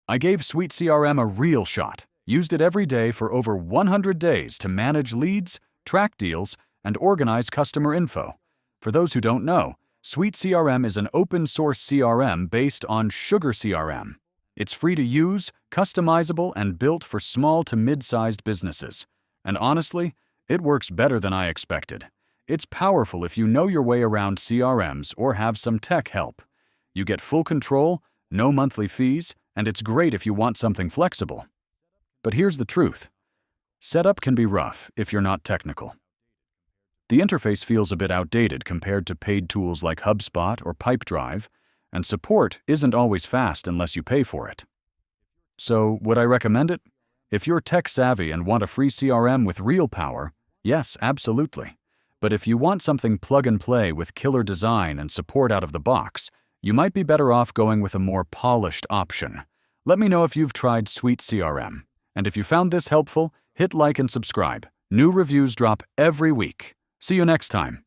I gave Suitecrm a real shot, used it every day for over 100 days to manage leads, track deals, and organize customer info. For those who don't know, Suitecrm is an open-source CRM based on SugarCRM. It's free to use, customizable, and built for small to mid-sized businesses. And honestly, it works better than I expected. It's powerful if you know your way around CRMs or have some tech help. You get full control, no monthly fees, and it's great if you want something flexible. But here's the truth. Setup can be rough if you're not technical. The interface feels a bit outdated compared to paid tools like HubSpot or Pipedrive, and support isn't always fast unless you pay for it. So, would I recommend it? If you're tech-savvy and want a free CRM with real power, yes, absolutely. But if you want something plug-and-play with killer design and support out of the box, you might be better off going with a more polished option. Let me know if you've tried Suitecrm. And if you found this helpful, hit like and subscribe. New reviews drop every week. See you next time.